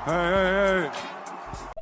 Hey.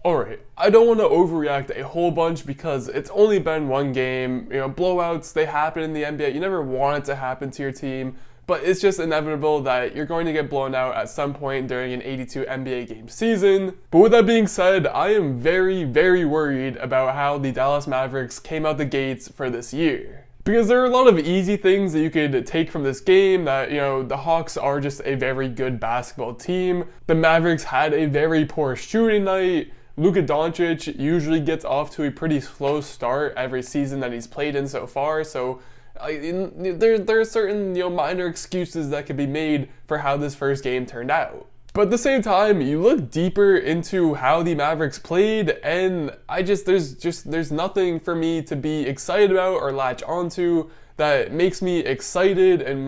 Alright, I don't want to overreact a whole bunch because it's only been one game. Blowouts, they happen in the NBA. You never want it to happen to your team, but it's just inevitable that you're going to get blown out at some point during an 82 NBA game season. But with that being said, I am very, very worried about how the Dallas Mavericks came out the gates for this year. Because there are a lot of easy things that you could take from this game that, the Hawks are just a very good basketball team. The Mavericks had a very poor shooting night. Luka Doncic usually gets off to a pretty slow start every season that he's played in so far, so there are certain minor excuses that could be made for how this first game turned out. But at the same time, you look deeper into how the Mavericks played, and there's nothing for me to be excited about or latch onto that makes me excited and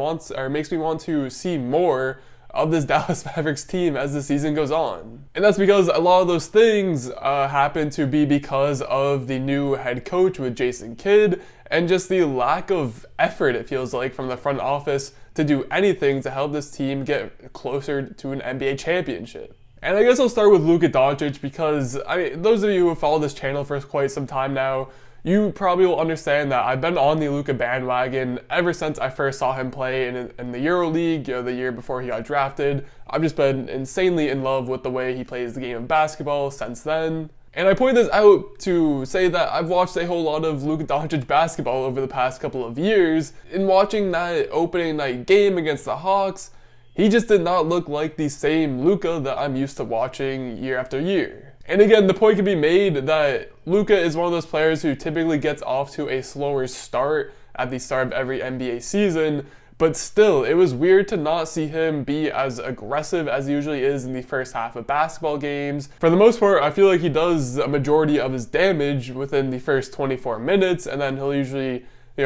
makes me want to see more of this Dallas Mavericks team as the season goes on. And that's because a lot of those things happen to be because of the new head coach with Jason Kidd and just the lack of effort, it feels like, from the front office to do anything to help this team get closer to an NBA championship. And I guess I'll start with Luka Doncic because, those of you who have followed this channel for quite some time now, you probably will understand that I've been on the Luka bandwagon ever since I first saw him play in the EuroLeague, the year before he got drafted. I've just been insanely in love with the way he plays the game of basketball since then. And I point this out to say that I've watched a whole lot of Luka Doncic basketball over the past couple of years. In watching that opening night game against the Hawks, he just did not look like the same Luka that I'm used to watching year after year. And again, the point can be made that Luka is one of those players who typically gets off to a slower start at the start of every NBA season, but still, it was weird to not see him be as aggressive as he usually is in the first half of basketball games. For the most part, I feel like he does a majority of his damage within the first 24 minutes, and then he'll usually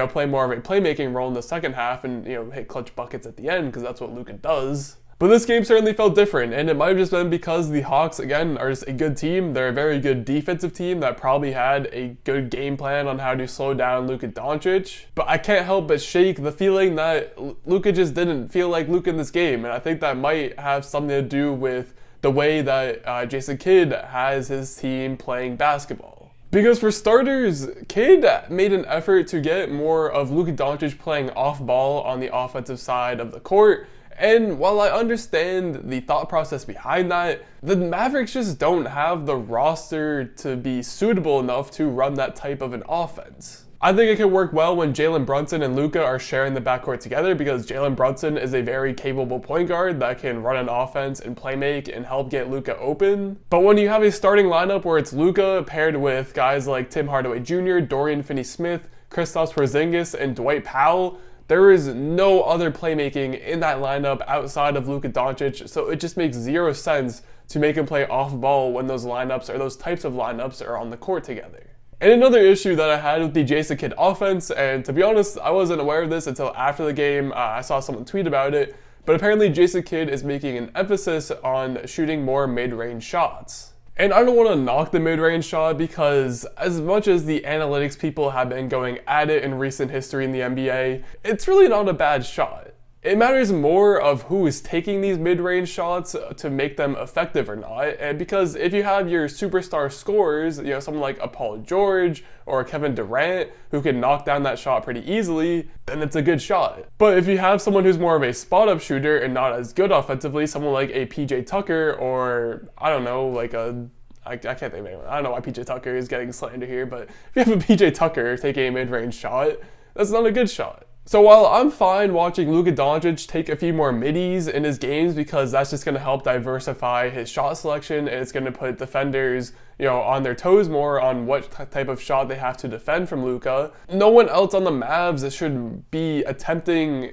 play more of a playmaking role in the second half and hit clutch buckets at the end, because that's what Luka does. But this game certainly felt different, and it might have just been because the Hawks, again, are just a good team. They're a very good defensive team that probably had a good game plan on how to slow down Luka Doncic. But I can't help but shake the feeling that Luka just didn't feel like Luka in this game, and I think that might have something to do with the way that Jason Kidd has his team playing basketball. Because for starters, Kidd made an effort to get more of Luka Doncic playing off ball on the offensive side of the court. And while I understand the thought process behind that, the Mavericks just don't have the roster to be suitable enough to run that type of an offense. I think it can work well when Jalen Brunson and Luka are sharing the backcourt together because Jalen Brunson is a very capable point guard that can run an offense and play make and help get Luka open. But when you have a starting lineup where it's Luka paired with guys like Tim Hardaway Jr., Dorian Finney-Smith, Kristaps Porzingis, and Dwight Powell, there is no other playmaking in that lineup outside of Luka Doncic, so it just makes zero sense to make him play off ball when those lineups or those types of lineups are on the court together. And another issue that I had with the Jason Kidd offense, and to be honest, I wasn't aware of this until after the game. I saw someone tweet about it, but apparently Jason Kidd is making an emphasis on shooting more mid-range shots. And I don't want to knock the mid-range shot because as much as the analytics people have been going at it in recent history in the NBA, it's really not a bad shot. It matters more of who is taking these mid-range shots to make them effective or not. And because if you have your superstar scorers, someone like a Paul George or a Kevin Durant who can knock down that shot pretty easily, then it's a good shot. But if you have someone who's more of a spot-up shooter and not as good offensively, someone like a PJ Tucker or, I don't know, like I can't think of anyone. I don't know why PJ Tucker is getting slandered here, but if you have a PJ Tucker taking a mid-range shot, that's not a good shot. So while I'm fine watching Luka Doncic take a few more middies in his games because that's just going to help diversify his shot selection and it's going to put defenders, on their toes more on what type of shot they have to defend from Luka, no one else on the Mavs should be attempting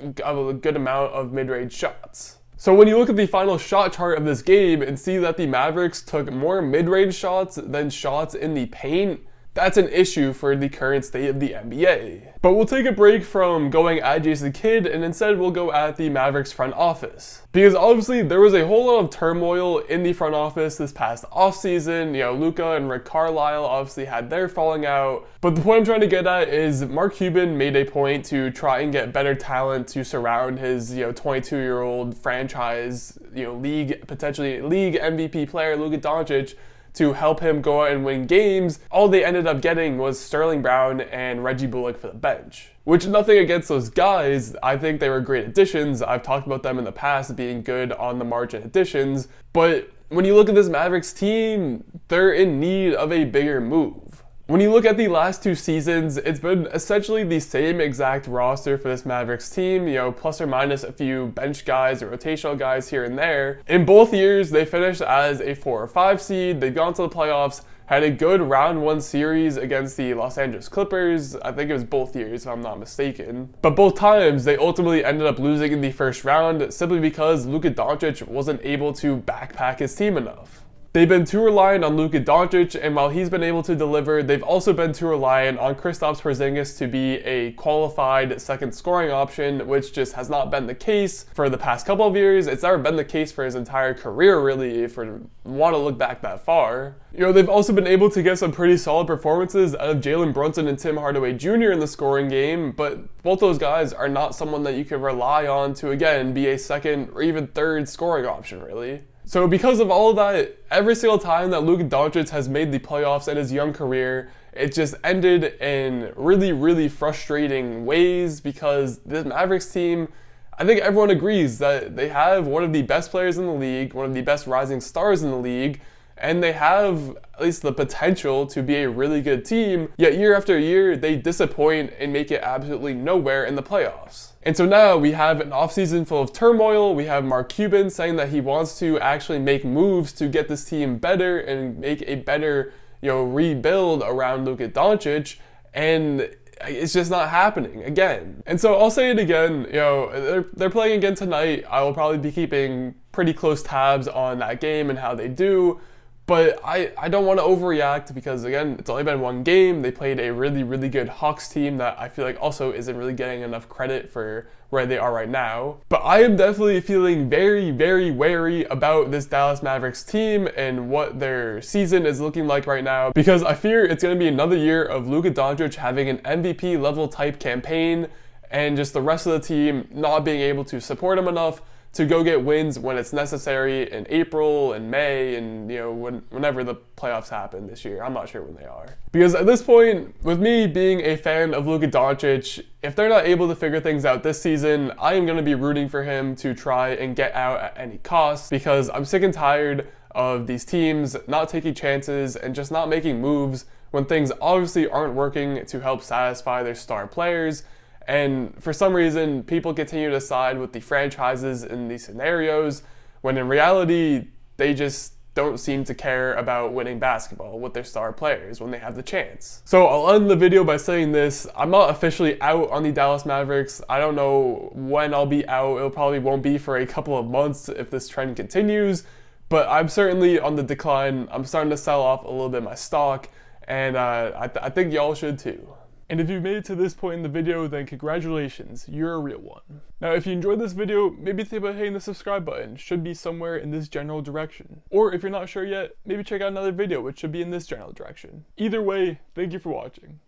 a good amount of mid-range shots. So when you look at the final shot chart of this game and see that the Mavericks took more mid-range shots than shots in the paint, that's an issue for the current state of the NBA. But we'll take a break from going at Jason Kidd and instead we'll go at the Mavericks front office. Because obviously there was a whole lot of turmoil in the front office this past offseason. Luka and Rick Carlisle obviously had their falling out. But the point I'm trying to get at is Mark Cuban made a point to try and get better talent to surround his 22-year-old franchise, potentially league MVP player Luka Doncic, to help him go out and win games. All they ended up getting was Sterling Brown and Reggie Bullock for the bench. Which, nothing against those guys, I think they were great additions. I've talked about them in the past being good on the margin additions, but when you look at this Mavericks team, they're in need of a bigger move. When you look at the last 2 seasons, it's been essentially the same exact roster for this Mavericks team, plus or minus a few bench guys or rotational guys here and there. In both years, they finished as a 4 or 5 seed. They've gone to the playoffs, had a good round 1 series against the Los Angeles Clippers. I think it was both years, if I'm not mistaken. But both times, they ultimately ended up losing in the first round simply because Luka Doncic wasn't able to backpack his team enough. They've been too reliant on Luka Doncic, and while he's been able to deliver, they've also been too reliant on Kristaps Porzingis to be a qualified second scoring option, which just has not been the case for the past couple of years. It's never been the case for his entire career, really, if you want to look back that far. They've also been able to get some pretty solid performances out of Jalen Brunson and Tim Hardaway Jr. in the scoring game, but both those guys are not someone that you can rely on to, again, be a second or even third scoring option, really. So because of all of that, every single time that Luka Doncic has made the playoffs in his young career, it just ended in really, really frustrating ways because this Mavericks team, I think everyone agrees that they have one of the best players in the league, one of the best rising stars in the league, and they have at least the potential to be a really good team, yet year after year, they disappoint and make it absolutely nowhere in the playoffs. And so now we have an offseason full of turmoil. We have Mark Cuban saying that he wants to actually make moves to get this team better and make a better, rebuild around Luka Doncic, and it's just not happening again. And so I'll say it again, they're playing again tonight. I will probably be keeping pretty close tabs on that game and how they do. But I don't want to overreact because, again, it's only been 1 game. They played a really, really good Hawks team that I feel like also isn't really getting enough credit for where they are right now. But I am definitely feeling very, very wary about this Dallas Mavericks team and what their season is looking like right now, because I fear it's going to be another year of Luka Doncic having an MVP level type campaign and just the rest of the team not being able to support him enough to go get wins when it's necessary in April and May and whenever the playoffs happen this year. I'm not sure when they are. Because at this point, with me being a fan of Luka Doncic, if they're not able to figure things out this season, I am going to be rooting for him to try and get out at any cost, because I'm sick and tired of these teams not taking chances and just not making moves when things obviously aren't working to help satisfy their star players. And for some reason, people continue to side with the franchises in these scenarios, when in reality, they just don't seem to care about winning basketball with their star players when they have the chance. So I'll end the video by saying this: I'm not officially out on the Dallas Mavericks. I don't know when I'll be out. It probably won't be for a couple of months if this trend continues, but I'm certainly on the decline. I'm starting to sell off a little bit of my stock, and I think y'all should too. And if you've made it to this point in the video, then congratulations, you're a real one. Now, if you enjoyed this video, maybe think about hitting the subscribe button. It should be somewhere in this general direction. Or if you're not sure yet, maybe check out another video which should be in this general direction. Either way, thank you for watching.